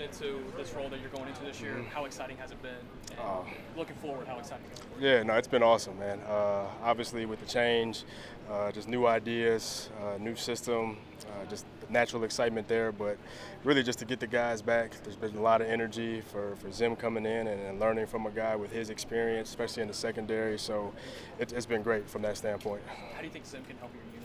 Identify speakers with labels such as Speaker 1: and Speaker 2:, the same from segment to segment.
Speaker 1: into this role that you're going into this year. How exciting has it been? And looking forward, how exciting is it?
Speaker 2: Yeah, no, it's been awesome, man. Obviously, with the change, just new ideas, new system, just the natural excitement there. But really, just to get the guys back, there's been a lot of energy for Zim coming in and learning from a guy with his experience, especially in the secondary. So it's been great from that standpoint.
Speaker 1: How do you think Zim can help your unit?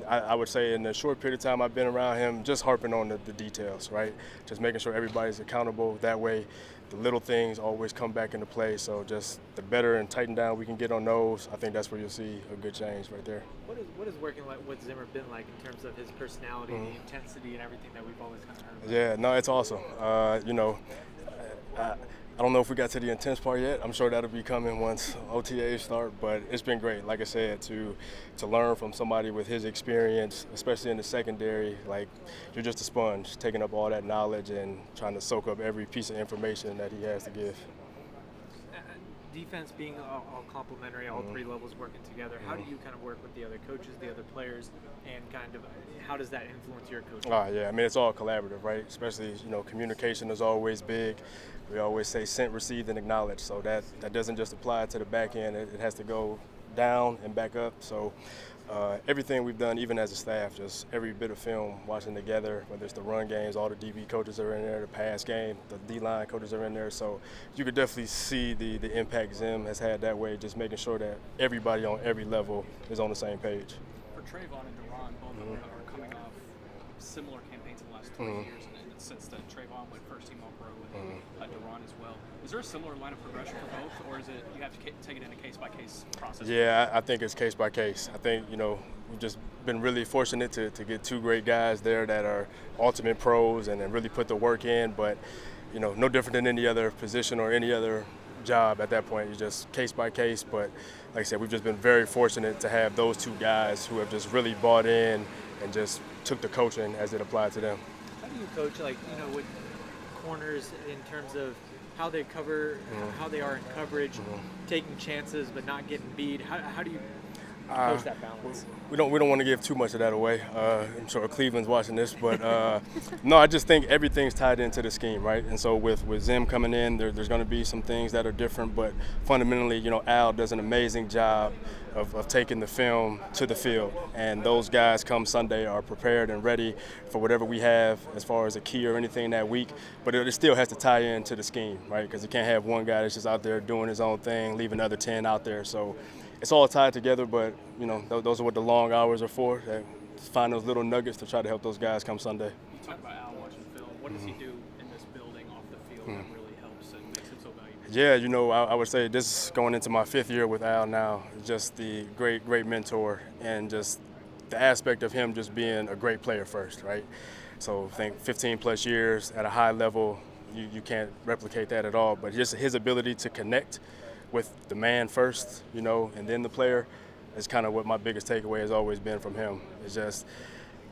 Speaker 2: I would say in the short period of time I've been around him, just harping on the details, right? Just making sure everybody's accountable. That way, the little things always come back into play. So just the better and tighten down we can get on those, I think that's where you'll see a good change right there.
Speaker 3: What is working with Zimmer been like in terms of his personality, the intensity, and everything that we've always kind of heard about?
Speaker 2: Yeah, no, it's awesome. I don't know if we got to the intense part yet. I'm sure that'll be coming once OTAs start, but it's been great, like I said, to learn from somebody with his experience, especially in the secondary. Like, you're just a sponge, taking up all that knowledge and trying to soak up every piece of information that he has to give.
Speaker 3: Defense being all complementary, all three levels working together, how do you kind of work with the other coaches, the other players, and kind of how does that influence your coaching?
Speaker 2: Yeah, I mean, it's all collaborative, right? Especially, communication is always big. We always say sent, received, and acknowledged. So that doesn't just apply to the back end. It has to go down and back up. So everything we've done, even as a staff, just every bit of film, watching together, whether it's the run games, all the DB coaches are in there, the pass game, the D-line coaches are in there. So you could definitely see the impact Zim has had that way, just making sure that everybody on every level is on the same page.
Speaker 1: For Trayvon and Duran, both of them are coming off similar campaigns in the last 20 years, and since then Trayvon went first team All-Pro and Duran as well. Is there a similar line of progression for both, or is it you have to take it in a case-by-case process?
Speaker 2: Yeah, I think it's case-by-case. I think, we've just been really fortunate to get two great guys there that are ultimate pros and really put the work in, but, no different than any other position or any other job at that point. It's just case-by-case, but like I said, we've just been very fortunate to have those two guys who have just really bought in and just took the coaching as it applied to them.
Speaker 3: How do you coach, with corners in terms of how they cover, how they are in coverage, taking chances but not getting beat? How do you coach that balance?
Speaker 2: We don't want to give too much of that away. I'm sure Cleveland's watching this, but no, I just think everything's tied into the scheme, right? And so with Zim coming in, there's going to be some things that are different, but fundamentally, Al does an amazing job of taking the film to the field, and those guys come Sunday are prepared and ready for whatever we have as far as a key or anything that week, but it still has to tie into the scheme, right? Because you can't have one guy that's just out there doing his own thing, leaving the other 10 out there. So it's all tied together, but those are what the long hours are for. Find those little nuggets to try to help those guys come Sunday.
Speaker 1: You talk about Al watching film. What does he do in this building off the field that really helps and makes him so valuable?
Speaker 2: Yeah, I would say this is going into my 5th year with Al now. Just the great mentor, and just the aspect of him just being a great player first, right? So I think 15 plus years at a high level, you can't replicate that at all. But just his ability to connect with the man first, and then the player, is kind of what my biggest takeaway has always been from him. It's just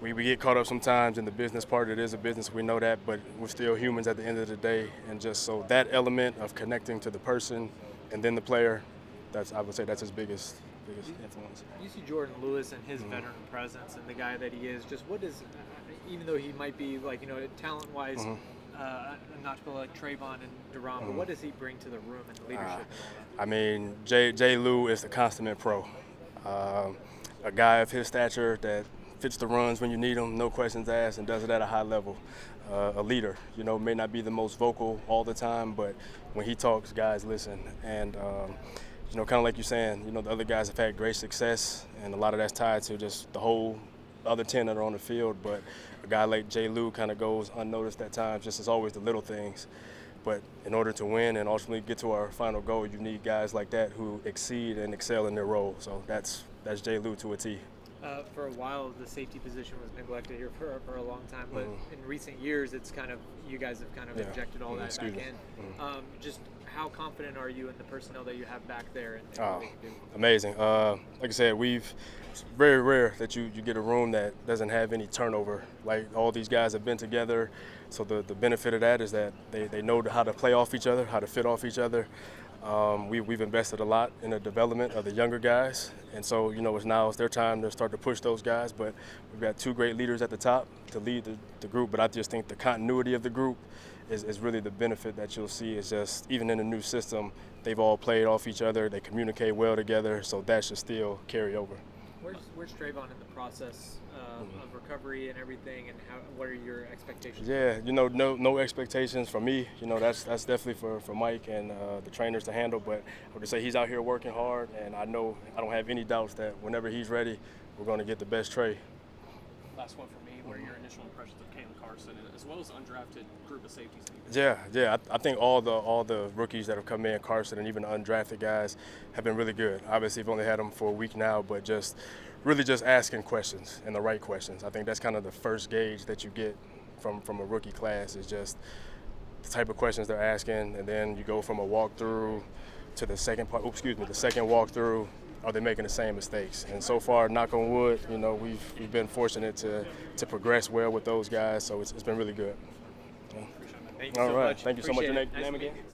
Speaker 2: we get caught up sometimes in the business part. It is a business, we know that, but we're still humans at the end of the day. And just so that element of connecting to the person and then the player, I would say that's his biggest influence.
Speaker 3: You see Jordan Lewis and his veteran presence and the guy that he is. Just what does, even though he might be talent-wise, not to go like Trayvon and Duran, but what does he bring to the room and the leadership and all that?
Speaker 2: I mean, Jay Lou is the consummate pro. A guy of his stature that fits the runs when you need him, no questions asked, and does it at a high level. A leader, may not be the most vocal all the time, but when he talks, guys listen. And, kind of like you're saying, the other guys have had great success, and a lot of that's tied to just the whole other 10 that are on the field. But a guy like Jay Lou kind of goes unnoticed at times, just as always the little things. But in order to win and ultimately get to our final goal, you need guys like that who exceed and excel in their role. So that's Jay Lou to a T.
Speaker 3: For a while, the safety position was neglected here for a long time, but in recent years, it's you guys have kind of injected all that back in. Just how confident are you in the personnel that you have back there? And what they can do?
Speaker 2: Amazing. Like I said, it's very rare that you get a room that doesn't have any turnover. Like, all these guys have been together, so the benefit of that is that they know how to play off each other, how to fit off each other. We've invested a lot in the development of the younger guys, and so it's their time to start to push those guys. But we've got 2 great leaders at the top to lead the group. But I just think the continuity of the group is really the benefit that you'll see. Is just even in the new system, they've all played off each other. They communicate well together, so that should still carry over.
Speaker 3: Where's Trayvon in the process of recovery and everything, and what are your expectations?
Speaker 2: Yeah, no expectations from me. That's definitely for Mike and the trainers to handle. But I would just say he's out here working hard, and I don't have any doubts that whenever he's ready, we're going to get the best Tray.
Speaker 1: Last one for me. What are your initial impressions of Caelen Carson, as well as undrafted group of safeties?
Speaker 2: Yeah. I think all the rookies that have come in, Carson and even the undrafted guys, have been really good. Obviously, we've only had them for a week now, but just asking questions and the right questions. I think that's kind of the first gauge that you get from a rookie class, is just the type of questions they're asking, and then you go from a walkthrough to the second walkthrough. Are they making the same mistakes? And so far, knock on wood, we've been fortunate to progress well with those guys, so it's been really good.
Speaker 3: Thank you
Speaker 2: All
Speaker 3: so
Speaker 2: right.
Speaker 3: much.
Speaker 2: Thank you so much.
Speaker 3: Appreciate
Speaker 2: Your
Speaker 3: it.
Speaker 2: name
Speaker 3: Nice
Speaker 2: again?